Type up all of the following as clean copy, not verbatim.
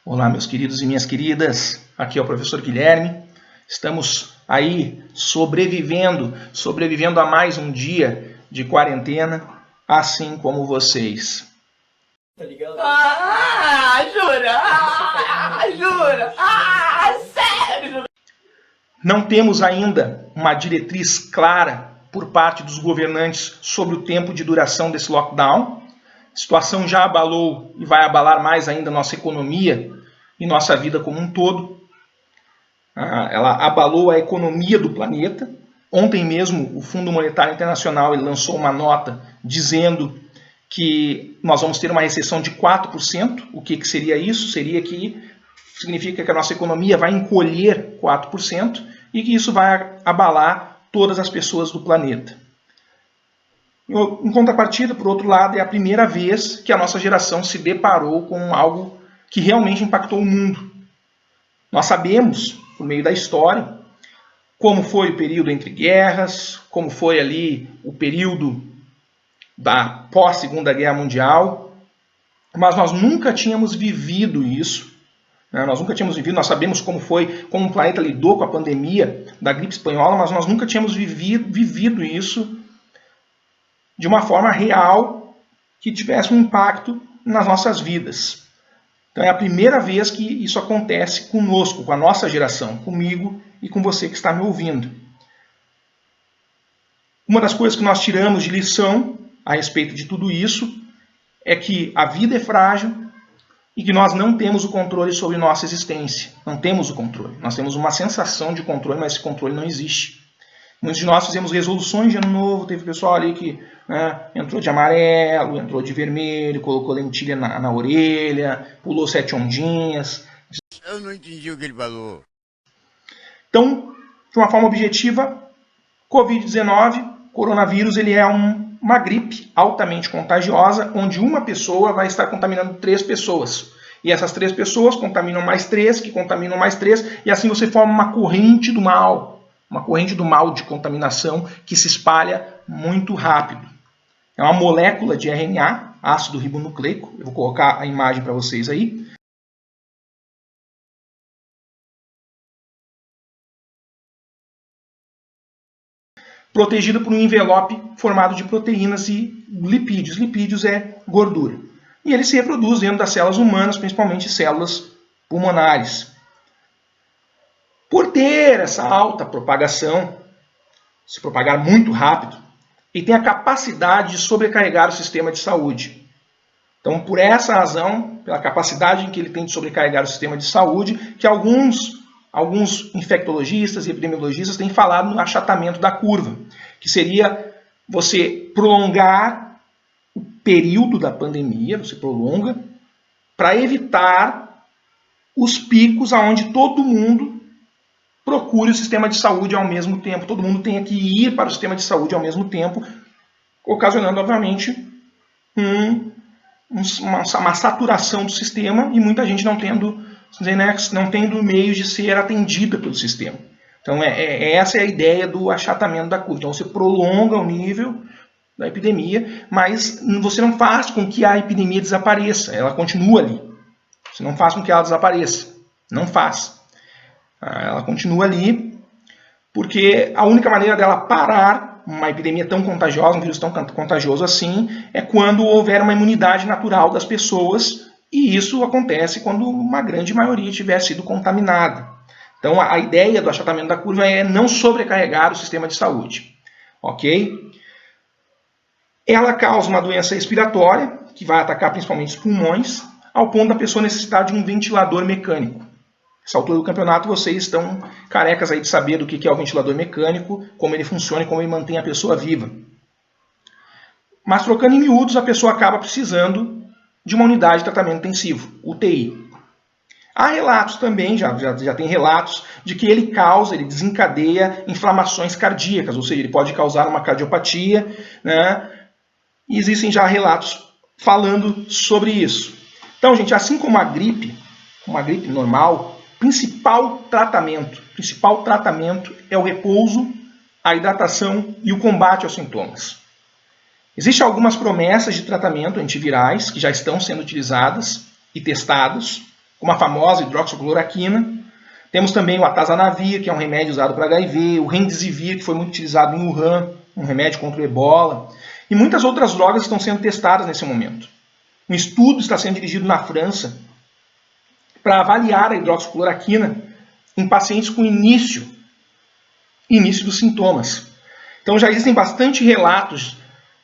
Olá, meus queridos e minhas queridas, aqui é o professor Guilherme. Estamos aí sobrevivendo a mais um dia de quarentena, assim como vocês. Tá ligado? Jura? Sério? Não temos ainda uma diretriz clara por parte dos governantes sobre o tempo de duração desse lockdown. A situação já abalou e vai abalar mais ainda nossa economia e nossa vida como um todo. Ela abalou a economia do planeta. Ontem mesmo, o Fundo Monetário Internacional ele lançou uma nota dizendo que nós vamos ter uma recessão de 4%. O que seria isso? Significa que a nossa economia vai encolher 4% e que isso vai abalar todas as pessoas do planeta. Em contrapartida, por outro lado, é a primeira vez que a nossa geração se deparou com algo que realmente impactou o mundo. Nós sabemos, por meio da história, como foi o período entre guerras, como foi ali o período da pós-Segunda Guerra Mundial, mas nós nunca tínhamos vivido isso. Nós sabemos como o planeta lidou com a pandemia da gripe espanhola, mas nós nunca tínhamos vivido isso de uma forma real que tivesse um impacto nas nossas vidas. Então é a primeira vez que isso acontece conosco, com a nossa geração, comigo e com você que está me ouvindo. Uma das coisas que nós tiramos de lição a respeito de tudo isso é que a vida é frágil e que nós não temos o controle sobre nossa existência. Não temos o controle. Nós temos uma sensação de controle, mas esse controle não existe. Muitos de nós fizemos resoluções de ano novo, teve pessoal ali que entrou de amarelo, entrou de vermelho, colocou lentilha na orelha, pulou 7 ondinhas. Eu não entendi o que ele falou. Então, de uma forma objetiva, Covid-19, coronavírus, ele é uma gripe altamente contagiosa, onde uma pessoa vai estar contaminando 3 pessoas. E essas 3 pessoas contaminam mais 3, que contaminam mais 3, e assim você forma uma corrente do mal. Uma corrente do mal de contaminação que se espalha muito rápido. É uma molécula de RNA, ácido ribonucleico. Eu vou colocar a imagem para vocês aí. Protegida por um envelope formado de proteínas e lipídios. Lipídios é gordura. E ele se reproduz dentro das células humanas, principalmente células pulmonares. Por ter essa alta propagação, se propagar muito rápido, e tem a capacidade de sobrecarregar o sistema de saúde. Então, por essa razão, pela capacidade que ele tem de sobrecarregar o sistema de saúde, que alguns infectologistas e epidemiologistas têm falado no achatamento da curva, que seria você prolongar o período da pandemia, você prolonga, para evitar os picos onde todo mundo procure o sistema de saúde ao mesmo tempo. Todo mundo tenha que ir para o sistema de saúde ao mesmo tempo, ocasionando, obviamente, uma saturação do sistema e muita gente não tendo meios de ser atendida pelo sistema. Então, essa é a ideia do achatamento da curva. Então, você prolonga o nível da epidemia, mas você não faz com que a epidemia desapareça. Ela continua ali. Você não faz com que ela desapareça. Não faz. Ela continua ali, porque a única maneira dela parar uma epidemia tão contagiosa, um vírus tão contagioso assim, é quando houver uma imunidade natural das pessoas, e isso acontece quando uma grande maioria tiver sido contaminada. Então a ideia do achatamento da curva é não sobrecarregar o sistema de saúde. Ok? Ela causa uma doença respiratória, que vai atacar principalmente os pulmões, ao ponto da pessoa necessitar de um ventilador mecânico. Nessa altura do campeonato, vocês estão carecas aí de saber do que é o ventilador mecânico, como ele funciona e como ele mantém a pessoa viva. Mas trocando em miúdos, a pessoa acaba precisando de uma unidade de tratamento intensivo, UTI. Há relatos também, já tem relatos, de que ele desencadeia inflamações cardíacas, ou seja, ele pode causar uma cardiopatia, né? E existem já relatos falando sobre isso. Então, gente, assim como uma gripe normal, principal tratamento é o repouso, a hidratação e o combate aos sintomas. Existem algumas promessas de tratamento antivirais que já estão sendo utilizadas e testados, como a famosa hidroxicloroquina. Temos também o atazanavir, que é um remédio usado para HIV, o remdesivir, que foi muito utilizado em Wuhan, um remédio contra o ebola, e muitas outras drogas estão sendo testadas nesse momento. Um estudo está sendo dirigido na França para avaliar a hidroxicloroquina em pacientes com início dos sintomas. Então já existem bastante relatos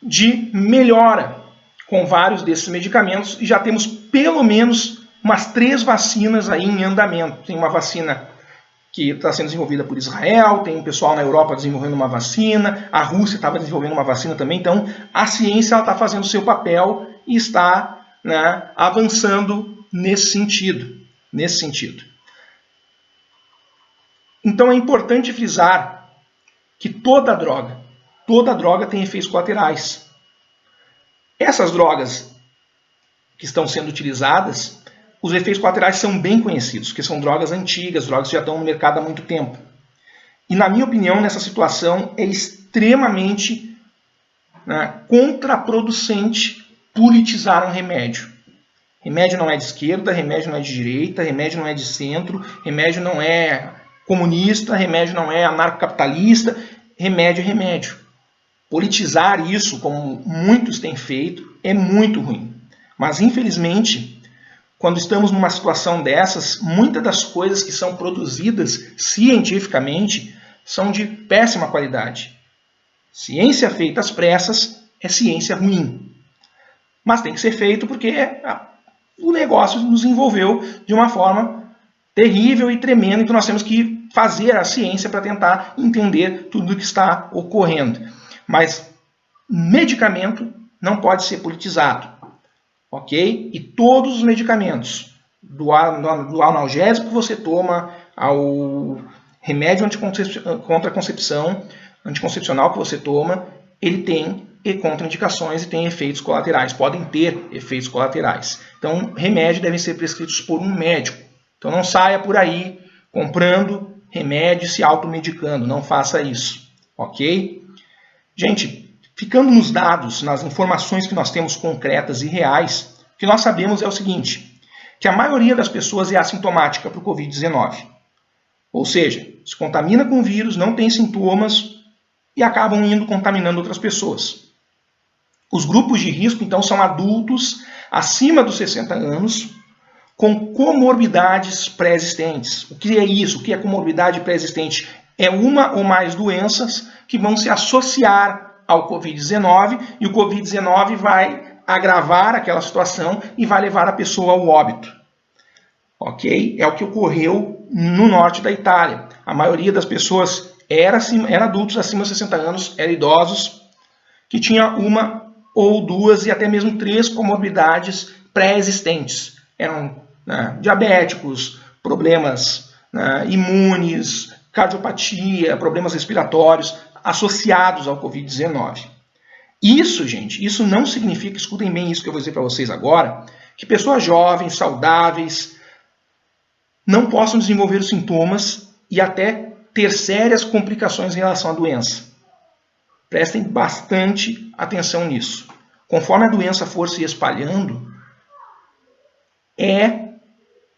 de melhora com vários desses medicamentos e já temos pelo menos umas 3 vacinas aí em andamento. Tem uma vacina que está sendo desenvolvida por Israel, tem um pessoal na Europa desenvolvendo uma vacina, a Rússia estava desenvolvendo uma vacina também. Então a ciência está fazendo o seu papel e está, né, avançando nesse sentido. Então é importante frisar que toda droga tem efeitos colaterais. Essas drogas que estão sendo utilizadas, os efeitos colaterais são bem conhecidos, porque são drogas antigas, drogas que já estão no mercado há muito tempo. E na minha opinião, nessa situação, é extremamente, né, contraproducente politizar um remédio. Remédio não é de esquerda, remédio não é de direita, remédio não é de centro, remédio não é comunista, remédio não é anarcocapitalista, remédio é remédio. Politizar isso, como muitos têm feito, é muito ruim. Mas, infelizmente, quando estamos numa situação dessas, muitas das coisas que são produzidas cientificamente são de péssima qualidade. Ciência feita às pressas é ciência ruim. Mas tem que ser feito porque o negócio nos envolveu de uma forma terrível e tremenda, então nós temos que fazer a ciência para tentar entender tudo o que está ocorrendo. Mas medicamento não pode ser politizado, ok? E todos os medicamentos, do analgésico que você toma, ao remédio anticoncepcional que você toma, ele tem contraindicações e tem efeitos colaterais, podem ter efeitos colaterais. Então, remédios devem ser prescritos por um médico. Então, não saia por aí comprando remédio e se automedicando, não faça isso, ok? Gente, ficando nos dados, nas informações que nós temos concretas e reais, o que nós sabemos é o seguinte, que a maioria das pessoas é assintomática para o Covid-19. Ou seja, se contamina com o vírus, não tem sintomas e acabam indo contaminando outras pessoas. Os grupos de risco, então, são adultos acima dos 60 anos, com comorbidades pré-existentes. O que é isso? O que é comorbidade pré-existente? É uma ou mais doenças que vão se associar ao Covid-19 e o Covid-19 vai agravar aquela situação e vai levar a pessoa ao óbito. Ok? É o que ocorreu no norte da Itália. A maioria das pessoas era adultos acima de 60 anos, eram idosos, que tinha uma ou duas e até mesmo 3 comorbidades pré-existentes. Eram, né, diabéticos, problemas, né, imunes, cardiopatia, problemas respiratórios associados ao Covid-19. Isso, gente, isso não significa, escutem bem isso que eu vou dizer para vocês agora, que pessoas jovens, saudáveis, não possam desenvolver os sintomas e até ter sérias complicações em relação à doença. Prestem bastante atenção nisso. Conforme a doença for se espalhando, é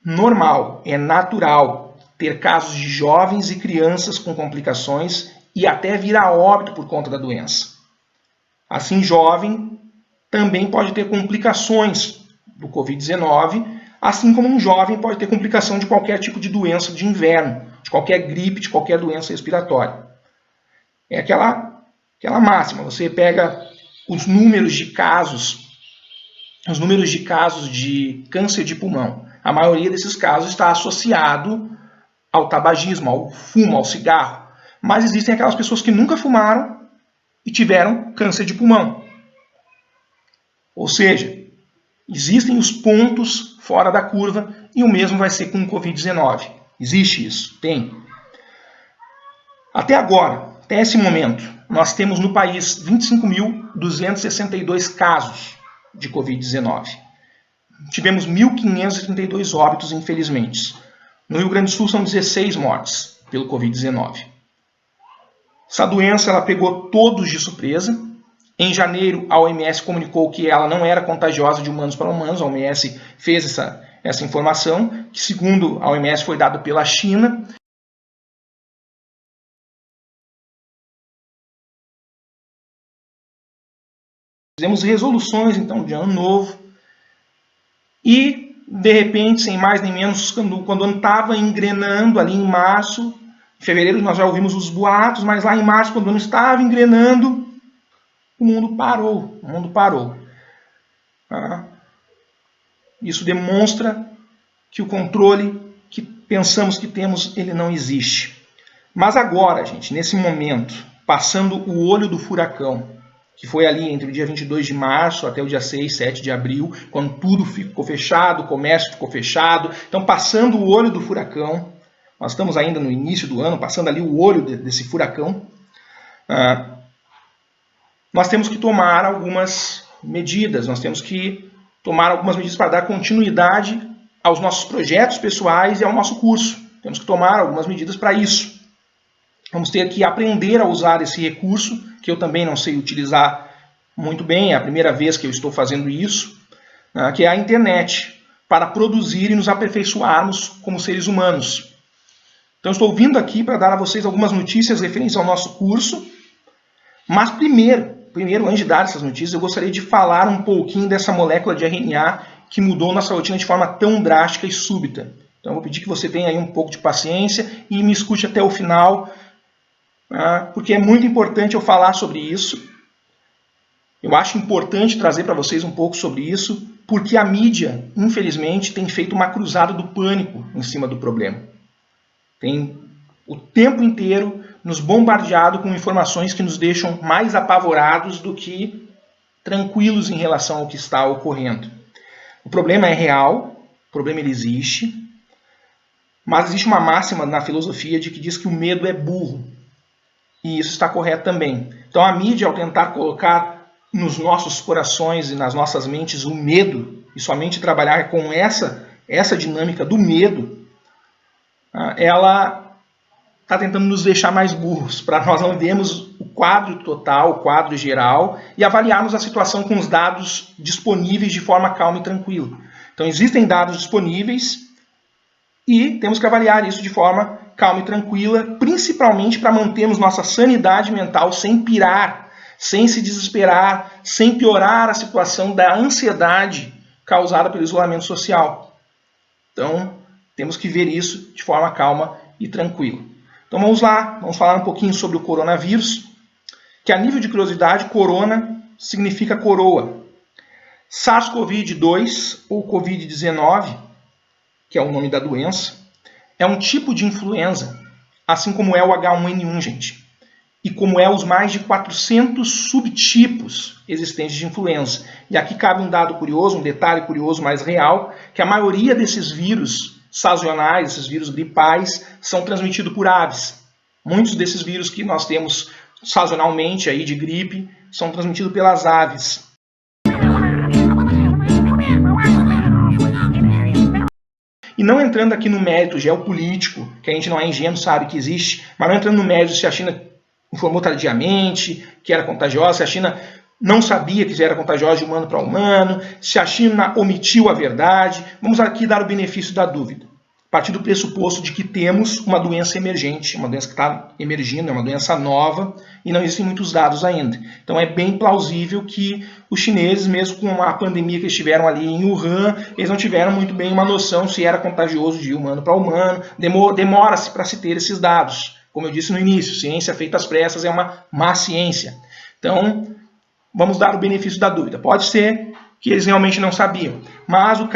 normal, é natural ter casos de jovens e crianças com complicações e até vir a óbito por conta da doença. Assim, jovem também pode ter complicações do Covid-19, assim como um jovem pode ter complicação de qualquer tipo de doença de inverno, de qualquer gripe, de qualquer doença respiratória. É aquela máxima, você pega os números de casos de câncer de pulmão. A maioria desses casos está associado ao tabagismo, ao fumo, ao cigarro. Mas existem aquelas pessoas que nunca fumaram e tiveram câncer de pulmão. Ou seja, existem os pontos fora da curva e o mesmo vai ser com o Covid-19. Existe isso? Tem. Até agora, até esse momento, nós temos no país 25.262 casos de Covid-19. Tivemos 1.532 óbitos, infelizmente. No Rio Grande do Sul são 16 mortes pelo Covid-19. Essa doença ela pegou todos de surpresa. Em janeiro, a OMS comunicou que ela não era contagiosa de humanos para humanos. A OMS fez essa informação, que segundo a OMS foi dada pela China. Fizemos resoluções, então, de ano novo. E, de repente, sem mais nem menos, quando o ano estava engrenando ali em março, em fevereiro nós já ouvimos os boatos, mas lá em março, quando o ano estava engrenando, o mundo parou. O mundo parou. Isso demonstra que o controle que pensamos que temos, ele não existe. Mas agora, gente, nesse momento, passando o olho do furacão, que foi ali entre o dia 22 de março até o dia 6, 7 de abril, quando tudo ficou fechado, o comércio ficou fechado. Então, passando o olho do furacão, nós estamos ainda no início do ano, passando ali o olho desse furacão, nós temos que tomar algumas medidas, para dar continuidade aos nossos projetos pessoais e ao nosso curso. Temos que tomar algumas medidas para isso. Vamos ter que aprender a usar esse recurso, que eu também não sei utilizar muito bem, é a primeira vez que eu estou fazendo isso, que é a internet, para produzir e nos aperfeiçoarmos como seres humanos. Então, estou vindo aqui para dar a vocês algumas notícias referentes ao nosso curso, mas primeiro, antes de dar essas notícias, eu gostaria de falar um pouquinho dessa molécula de RNA que mudou nossa rotina de forma tão drástica e súbita. Então, eu vou pedir que você tenha aí um pouco de paciência e me escute até o final, porque é muito importante eu falar sobre isso. Eu acho importante trazer para vocês um pouco sobre isso, porque a mídia, infelizmente, tem feito uma cruzada do pânico em cima do problema. Tem o tempo inteiro nos bombardeado com informações que nos deixam mais apavorados do que tranquilos em relação ao que está ocorrendo. O problema é real, o problema ele existe, mas existe uma máxima na filosofia de que diz que o medo é burro. E isso está correto também. Então a mídia, ao tentar colocar nos nossos corações e nas nossas mentes o medo, e somente trabalhar com essa dinâmica do medo, ela está tentando nos deixar mais burros, para nós não vermos o quadro total, o quadro geral, e avaliarmos a situação com os dados disponíveis de forma calma e tranquila. Então existem dados disponíveis e temos que avaliar isso de forma calma e tranquila, principalmente para mantermos nossa sanidade mental sem pirar, sem se desesperar, sem piorar a situação da ansiedade causada pelo isolamento social. Então, temos que ver isso de forma calma e tranquila. Então vamos lá, vamos falar um pouquinho sobre o coronavírus, que a nível de curiosidade, corona significa coroa. SARS-CoV-2 ou Covid-19, que é o nome da doença, é um tipo de influenza, assim como é o H1N1, gente. E como é os mais de 400 subtipos existentes de influenza. E aqui cabe um dado curioso, um detalhe curioso, mais real, que a maioria desses vírus sazonais, esses vírus gripais, são transmitidos por aves. Muitos desses vírus que nós temos sazonalmente aí de gripe são transmitidos pelas aves. E não entrando aqui no mérito geopolítico, que a gente não é ingênuo, sabe que existe, mas não entrando no mérito se a China informou tardiamente que era contagiosa, se a China não sabia que já era contagiosa de humano para humano, se a China omitiu a verdade. Vamos aqui dar o benefício da dúvida. A partir do pressuposto de que temos uma doença emergente, uma doença que está emergindo, é uma doença nova e não existem muitos dados ainda. Então é bem plausível que os chineses, mesmo com a pandemia que eles tiveram ali em Wuhan, eles não tiveram muito bem uma noção se era contagioso de humano para humano. Demora-se para se ter esses dados. Como eu disse no início, ciência feita às pressas é uma má ciência. Então, vamos dar o benefício da dúvida. Pode ser que eles realmente não sabiam. Mas o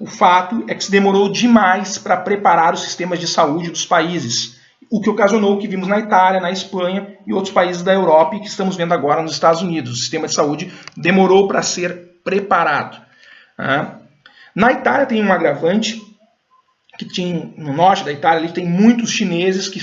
fato é que se demorou demais para preparar os sistemas de saúde dos países. O que ocasionou o que vimos na Itália, na Espanha e outros países da Europa e que estamos vendo agora nos Estados Unidos. O sistema de saúde demorou para ser preparado. Na Itália tem um agravante, que tinha no norte da Itália, ali tem muitos chineses que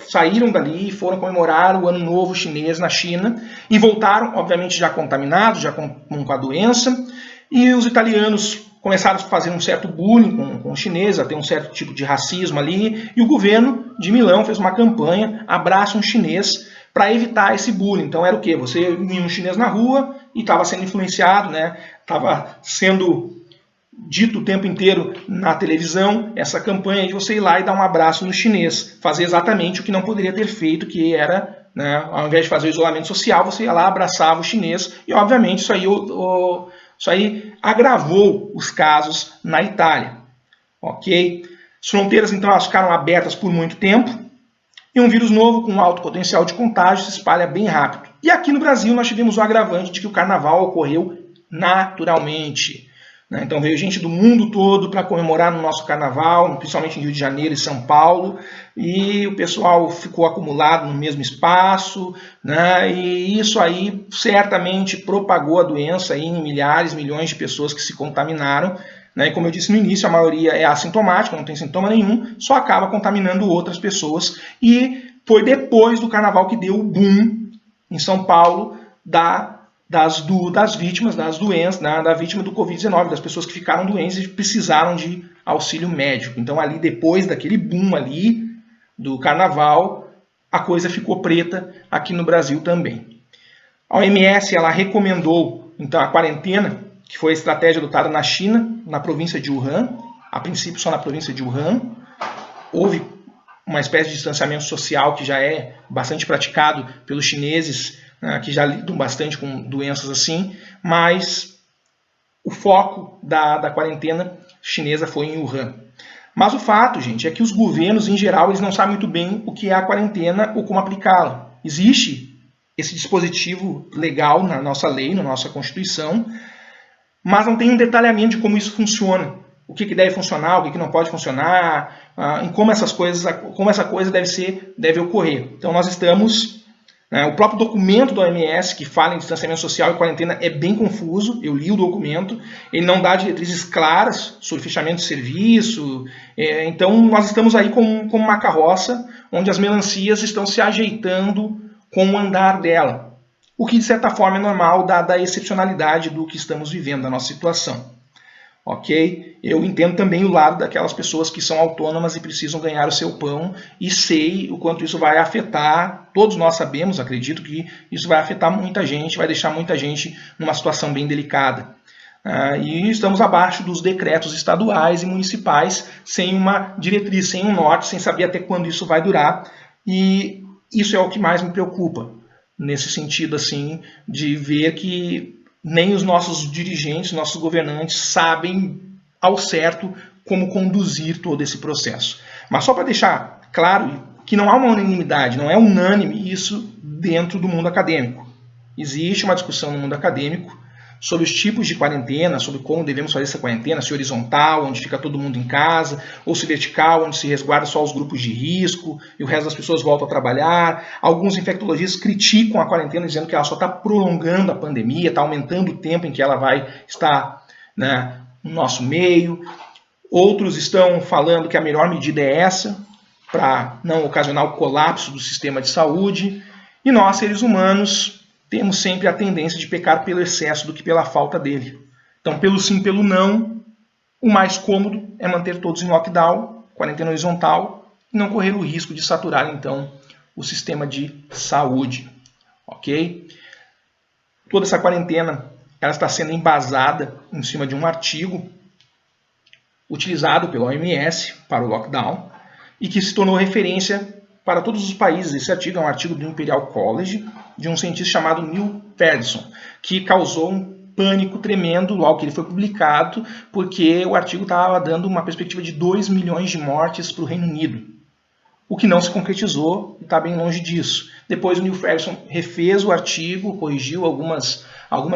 saíram dali e foram comemorar o Ano Novo Chinês na China e voltaram, obviamente, já contaminados, já com a doença, e os italianos começaram a fazer um certo bullying com os chineses, a ter um certo tipo de racismo ali, e o governo de Milão fez uma campanha, abraça um chinês, para evitar esse bullying. Então era o quê? Você via um chinês na rua e estava sendo influenciado, né? Estava sendo dito o tempo inteiro na televisão, essa campanha de você ir lá e dar um abraço no chinês, fazer exatamente o que não poderia ter feito, que era, né, ao invés de fazer o isolamento social, você ia lá, abraçava o chinês, e obviamente isso aí agravou os casos na Itália. Ok? As fronteiras então elas ficaram abertas por muito tempo, e um vírus novo com alto potencial de contágio se espalha bem rápido. E aqui no Brasil nós tivemos o agravante de que o carnaval ocorreu naturalmente. Então veio gente do mundo todo para comemorar no nosso carnaval, principalmente em Rio de Janeiro e São Paulo, e o pessoal ficou acumulado no mesmo espaço, né? E isso aí certamente propagou a doença aí em milhares, milhões de pessoas que se contaminaram. E como eu disse no início, a maioria é assintomática, não tem sintoma nenhum, só acaba contaminando outras pessoas. E foi depois do carnaval que deu o boom em São Paulo das vítimas, das doenças, da vítima do Covid-19, das pessoas que ficaram doentes e precisaram de auxílio médico. Então ali, depois daquele boom ali do carnaval, a coisa ficou preta aqui no Brasil também. A OMS ela recomendou então a quarentena, que foi a estratégia adotada na China, na província de Wuhan, a princípio só na província de Wuhan. Houve uma espécie de distanciamento social que já é bastante praticado pelos chineses, que já lidam bastante com doenças assim, mas o foco da quarentena chinesa foi em Wuhan. Mas o fato, gente, é que os governos, em geral, eles não sabem muito bem o que é a quarentena ou como aplicá-la. Existe esse dispositivo legal na nossa lei, na nossa Constituição, mas não tem um detalhamento de como isso funciona. O que deve funcionar, o que não pode funcionar, em como essa coisa deve ocorrer. Então nós estamos... O próprio documento da OMS, que fala em distanciamento social e quarentena, é bem confuso. Eu li o documento, ele não dá diretrizes claras sobre fechamento de serviço. Então nós estamos aí como uma carroça, onde as melancias estão se ajeitando com o andar dela. O que de certa forma é normal, dada a excepcionalidade do que estamos vivendo, da nossa situação. Ok? Eu entendo também o lado daquelas pessoas que são autônomas e precisam ganhar o seu pão, e sei o quanto isso vai afetar, todos nós sabemos, acredito que isso vai afetar muita gente, vai deixar muita gente numa situação bem delicada. E estamos abaixo dos decretos estaduais e municipais, sem uma diretriz, sem um norte, sem saber até quando isso vai durar, e isso é o que mais me preocupa, nesse sentido assim, de ver que nem os nossos dirigentes, nossos governantes sabem ao certo como conduzir todo esse processo. Mas só para deixar claro que não há uma unanimidade, não é unânime isso dentro do mundo acadêmico. Existe uma discussão no mundo acadêmico sobre os tipos de quarentena, sobre como devemos fazer essa quarentena, se horizontal, onde fica todo mundo em casa, ou se vertical, onde se resguarda só os grupos de risco e o resto das pessoas voltam a trabalhar. Alguns infectologistas criticam a quarentena, dizendo que ela só está prolongando a pandemia, está aumentando o tempo em que ela vai estar, né, no nosso meio. Outros estão falando que a melhor medida é essa, para não ocasionar o colapso do sistema de saúde. E nós, seres humanos, temos sempre a tendência de pecar pelo excesso do que pela falta dele. Então, pelo sim, pelo não, o mais cômodo é manter todos em lockdown, quarentena horizontal, e não correr o risco de saturar, então, o sistema de saúde. Ok? Toda essa quarentena ela está sendo embasada em cima de um artigo utilizado pela OMS para o lockdown e que se tornou referência para todos os países. Esse artigo é um artigo do Imperial College, de um cientista chamado Neil Ferguson, que causou um pânico tremendo logo que ele foi publicado, porque o artigo estava dando uma perspectiva de 2 milhões de mortes para o Reino Unido, o que não se concretizou e está bem longe disso. Depois o Neil Ferguson refez o artigo, corrigiu algumas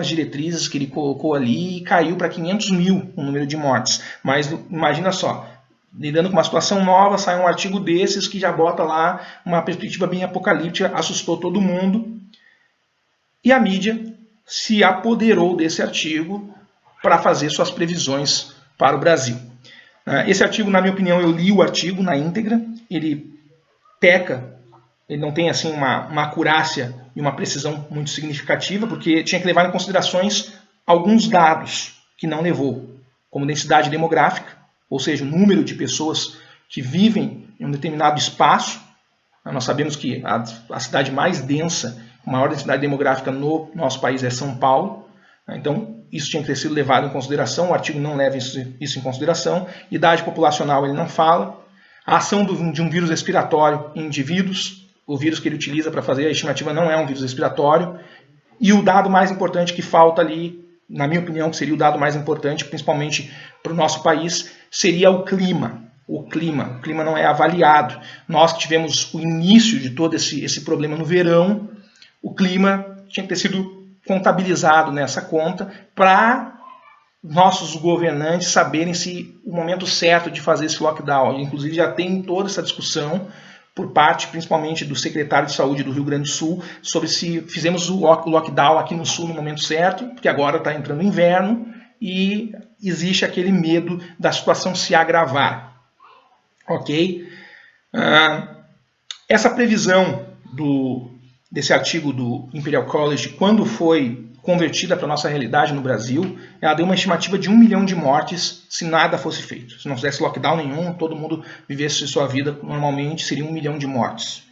diretrizes que ele colocou ali e caiu para 500 mil o número de mortes. Mas imagina só, lidando com uma situação nova, sai um artigo desses que já bota lá uma perspectiva bem apocalíptica, assustou todo mundo. E a mídia se apoderou desse artigo para fazer suas previsões para o Brasil. Esse artigo, na minha opinião, eu li o artigo na íntegra, ele peca, ele não tem assim uma acurácia e uma precisão muito significativa, porque tinha que levar em considerações alguns dados que não levou, como densidade demográfica, ou seja, o número de pessoas que vivem em um determinado espaço. Nós sabemos que a cidade mais densa, com maior densidade demográfica no nosso país é São Paulo. Então, isso tinha que ter sido levado em consideração, o artigo não leva isso em consideração. Idade populacional ele não fala. A ação de um vírus respiratório em indivíduos, o vírus que ele utiliza para fazer a estimativa não é um vírus respiratório. E o dado mais importante que falta ali, na minha opinião, que seria o dado mais importante, principalmente para o nosso país, seria o clima. O clima não é avaliado. Nós que tivemos o início de todo esse problema no verão, o clima tinha que ter sido contabilizado nessa conta para nossos governantes saberem se o momento certo de fazer esse lockdown. Inclusive já tem toda essa discussão por parte principalmente do secretário de saúde do Rio Grande do Sul sobre se fizemos o lockdown aqui no sul no momento certo, porque agora está entrando o inverno e existe aquele medo da situação se agravar. Ok? Essa previsão desse artigo do Imperial College, quando foi convertida para a nossa realidade no Brasil, ela deu uma estimativa de 1 milhão de mortes se nada fosse feito. Se não fizesse lockdown nenhum, todo mundo vivesse sua vida normalmente, seria 1 milhão de mortes.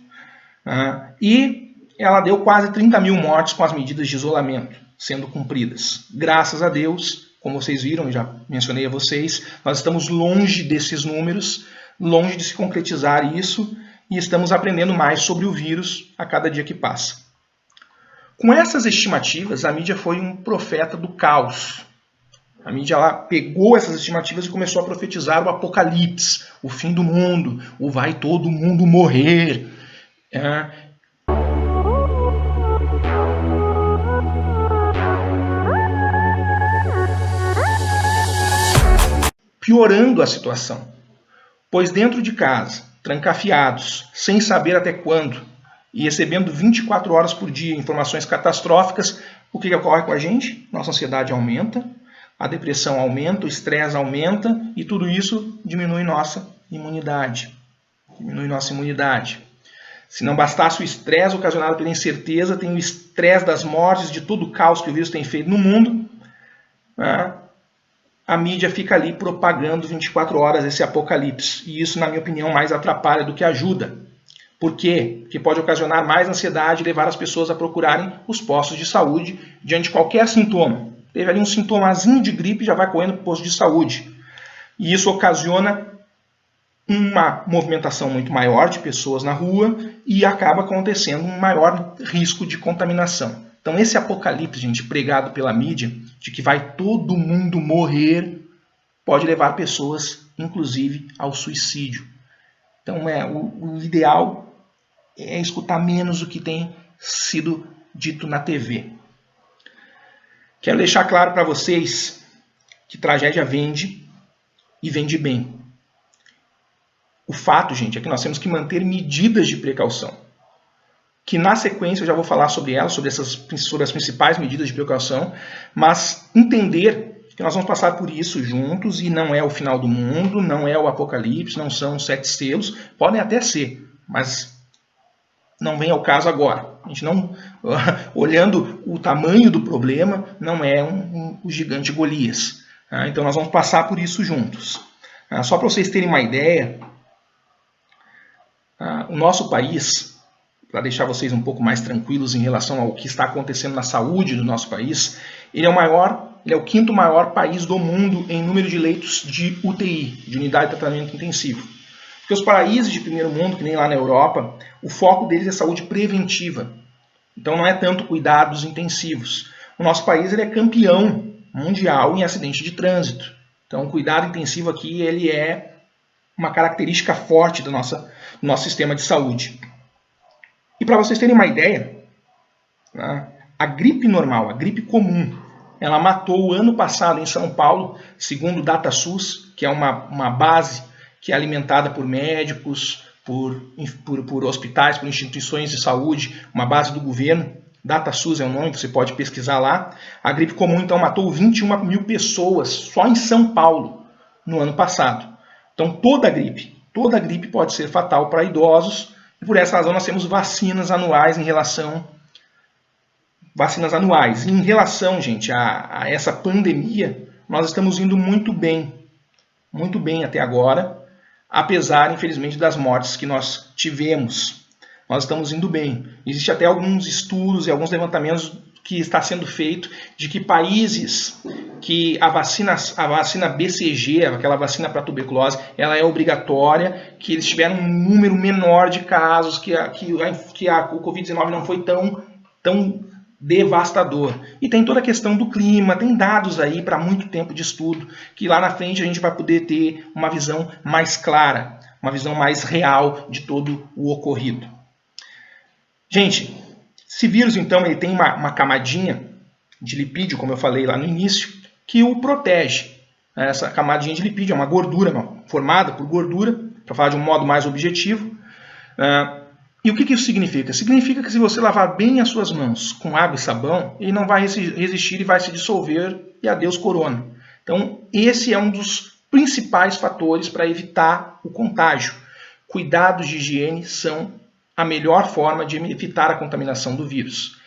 E ela deu quase 30 mil mortes com as medidas de isolamento sendo cumpridas. Graças a Deus, como vocês viram, já mencionei a vocês, nós estamos longe desses números, longe de se concretizar isso, e estamos aprendendo mais sobre o vírus a cada dia que passa. Com essas estimativas, a mídia foi um profeta do caos. A mídia ela pegou essas estimativas e começou a profetizar o apocalipse, o fim do mundo, o vai todo mundo morrer. Piorando a situação, pois dentro de casa, trancafiados, sem saber até quando, e recebendo 24 horas por dia informações catastróficas, o que ocorre com a gente? Nossa ansiedade aumenta, a depressão aumenta, o estresse aumenta e tudo isso diminui nossa imunidade. Se não bastasse o estresse ocasionado pela incerteza, tem o estresse das mortes, de todo o caos que o vírus tem feito no mundo. A mídia fica ali propagando 24 horas esse apocalipse. E isso, na minha opinião, mais atrapalha do que ajuda. Por quê? Porque pode ocasionar mais ansiedade e levar as pessoas a procurarem os postos de saúde diante de qualquer sintoma. Teve ali um sintomazinho de gripe e já vai correndo para o posto de saúde. E isso ocasiona uma movimentação muito maior de pessoas na rua e acaba acontecendo um maior risco de contaminação. Então esse apocalipse, gente, pregado pela mídia, de que vai todo mundo morrer, pode levar pessoas, inclusive, ao suicídio. Então o ideal é escutar menos o que tem sido dito na TV. Quero deixar claro para vocês que tragédia vende e vende bem. O fato, gente, é que nós temos que manter medidas de precaução. Que na sequência eu já vou falar sobre elas, sobre as principais medidas de precaução, mas entender que nós vamos passar por isso juntos e não é o final do mundo, não é o apocalipse, não são 7 selos, podem até ser, mas não vem ao caso agora. A gente não, olhando o tamanho do problema, não é o gigante Golias. Então nós vamos passar por isso juntos. Só para vocês terem uma ideia, o nosso país, para deixar vocês um pouco mais tranquilos em relação ao que está acontecendo na saúde do nosso país, ele é o 5º maior país do mundo em número de leitos de UTI, de unidade de tratamento intensivo. Porque os países de primeiro mundo, que nem lá na Europa, o foco deles é saúde preventiva. Então não é tanto cuidados intensivos. O nosso país ele é campeão mundial em acidente de trânsito. Então o cuidado intensivo aqui ele é uma característica forte do nosso sistema de saúde. E para vocês terem uma ideia, a gripe normal, a gripe comum, ela matou ano passado em São Paulo, segundo o DataSUS, que é uma base que é alimentada por médicos, por hospitais, por instituições de saúde, uma base do governo. DataSUS é o nome, você pode pesquisar lá. A gripe comum, então, matou 21 mil pessoas só em São Paulo no ano passado. Então, toda gripe pode ser fatal para idosos, e por essa razão nós temos vacinas anuais. Em relação, gente, a essa pandemia, nós estamos indo muito bem até agora, apesar, infelizmente, das mortes que nós tivemos. Nós estamos indo bem. Existem até alguns estudos e alguns levantamentos que está sendo feito de que países que a vacina BCG, aquela vacina para tuberculose, ela é obrigatória, que eles tiveram um número menor de casos, que o Covid-19 não foi tão devastador. E tem toda a questão do clima, tem dados aí para muito tempo de estudo, que lá na frente a gente vai poder ter uma visão mais clara, uma visão mais real de todo o ocorrido. Gente, esse vírus, então, ele tem uma camadinha de lipídio, como eu falei lá no início, que o protege. Essa camadinha de lipídio é uma gordura formada por gordura, para falar de um modo mais objetivo. E o que isso significa? Significa que se você lavar bem as suas mãos com água e sabão, ele não vai resistir e vai se dissolver e adeus corona. Então, esse é um dos principais fatores para evitar o contágio. Cuidados de higiene são a melhor forma de evitar a contaminação do vírus.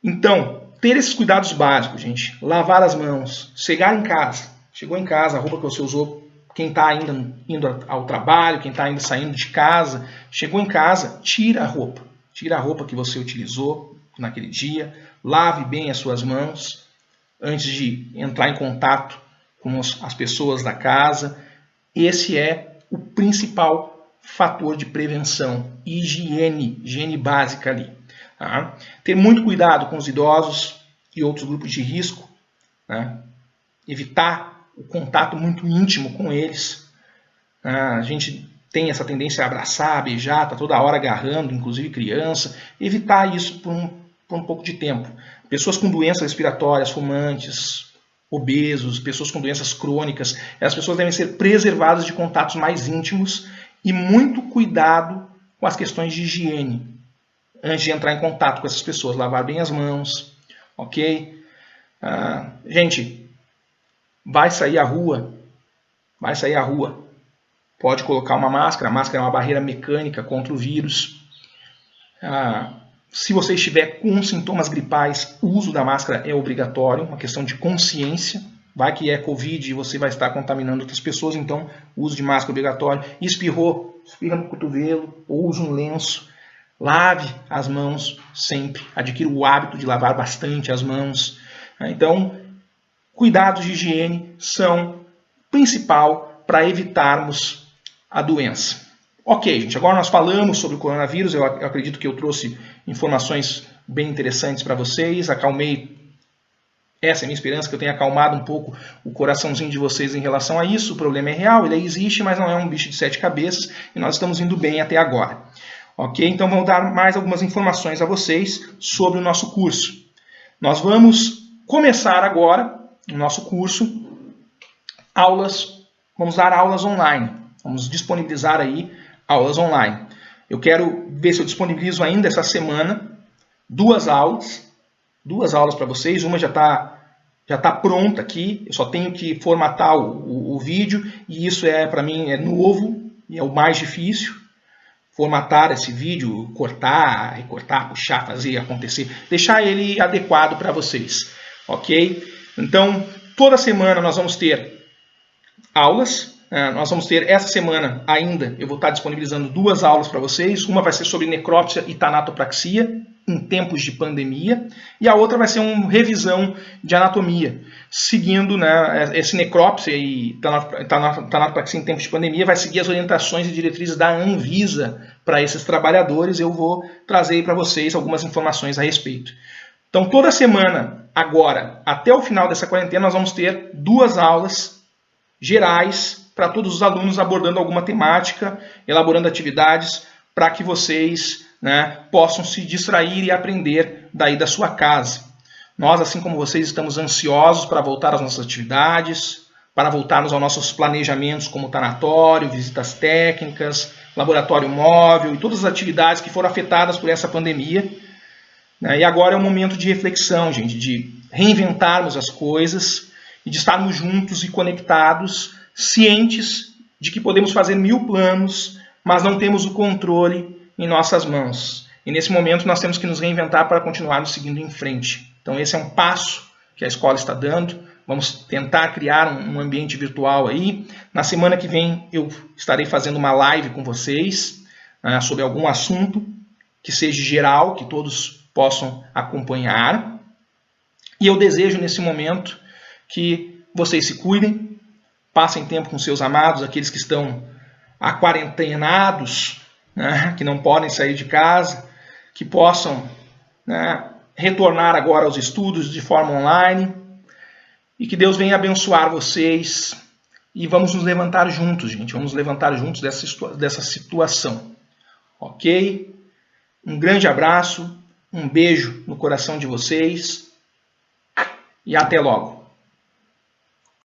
Então, ter esses cuidados básicos, gente. Lavar as mãos, chegar em casa. Chegou em casa, a roupa que você usou, quem está ainda indo ao trabalho, quem está ainda saindo de casa, chegou em casa, tira a roupa. Tira a roupa que você utilizou naquele dia, lave bem as suas mãos antes de entrar em contato com as pessoas da casa. Esse é o principal fator de prevenção, higiene básica ali. Tá? Ter muito cuidado com os idosos e outros grupos de risco, né? Evitar o contato muito íntimo com eles. A gente tem essa tendência a abraçar, a beijar, tá toda hora agarrando, inclusive criança. Evitar isso por um pouco de tempo. Pessoas com doenças respiratórias, fumantes, obesos, pessoas com doenças crônicas, essas pessoas devem ser preservadas de contatos mais íntimos e muito cuidado com as questões de higiene antes de entrar em contato com essas pessoas. Lavar bem as mãos, ok? Gente, vai sair à rua, pode colocar uma máscara. A máscara é uma barreira mecânica contra o vírus. Se você estiver com sintomas gripais, o uso da máscara é obrigatório, uma questão de consciência. Vai que é Covid e você vai estar contaminando outras pessoas, então uso de máscara obrigatório. Espirrou, espirra no cotovelo ou use um lenço. Lave as mãos sempre. Adquira o hábito de lavar bastante as mãos. Então, cuidados de higiene são principal para evitarmos a doença. Ok, gente, agora nós falamos sobre o coronavírus. Eu acredito que eu trouxe informações bem interessantes para vocês. Acalmei. Essa é a minha esperança, que eu tenha acalmado um pouco o coraçãozinho de vocês em relação a isso. O problema é real, ele existe, mas não é um bicho de 7 cabeças e nós estamos indo bem até agora. Ok? Então vamos dar mais algumas informações a vocês sobre o nosso curso. Nós vamos começar agora no nosso curso vamos dar aulas online. Vamos disponibilizar aí aulas online. Eu quero ver se eu disponibilizo ainda essa semana 2 aulas para vocês. Uma já está pronta aqui, eu só tenho que formatar o vídeo, e isso para mim é novo e é o mais difícil. Formatar esse vídeo, cortar, recortar, puxar, fazer acontecer, deixar ele adequado para vocês, ok? Então, toda semana nós vamos ter aulas. Nós vamos ter essa semana ainda, eu vou estar disponibilizando 2 aulas para vocês. Uma vai ser sobre necrópsia e tanatopraxia em tempos de pandemia, e a outra vai ser uma revisão de anatomia, seguindo, né, esse necrópsia e tanatopraxia em tempos de pandemia vai seguir as orientações e diretrizes da Anvisa para esses trabalhadores. Eu vou trazer para vocês algumas informações a respeito. Então, toda semana, agora, até o final dessa quarentena, nós vamos ter 2 aulas gerais para todos os alunos, abordando alguma temática, elaborando atividades para que vocês, né, possam se distrair e aprender daí da sua casa. Nós, assim como vocês, estamos ansiosos para voltar às nossas atividades, para voltarmos aos nossos planejamentos como tanatório, visitas técnicas, laboratório móvel e todas as atividades que foram afetadas por essa pandemia. E agora é um momento de reflexão, gente, de reinventarmos as coisas e de estarmos juntos e conectados, cientes de que podemos fazer 1000 planos, mas não temos o controle em nossas mãos. E nesse momento nós temos que nos reinventar para continuarmos seguindo em frente. Então esse é um passo que a escola está dando. Vamos tentar criar um ambiente virtual aí. Na semana que vem eu estarei fazendo uma live com vocês sobre algum assunto que seja geral, que todos possam acompanhar. E eu desejo nesse momento que vocês se cuidem, passem tempo com seus amados, aqueles que estão aquarentenados, né, que não podem sair de casa, que possam, né, retornar agora aos estudos de forma online, e que Deus venha abençoar vocês, e vamos nos levantar juntos, gente, vamos nos levantar juntos dessa situação, ok? Um grande abraço, um beijo no coração de vocês, e até logo.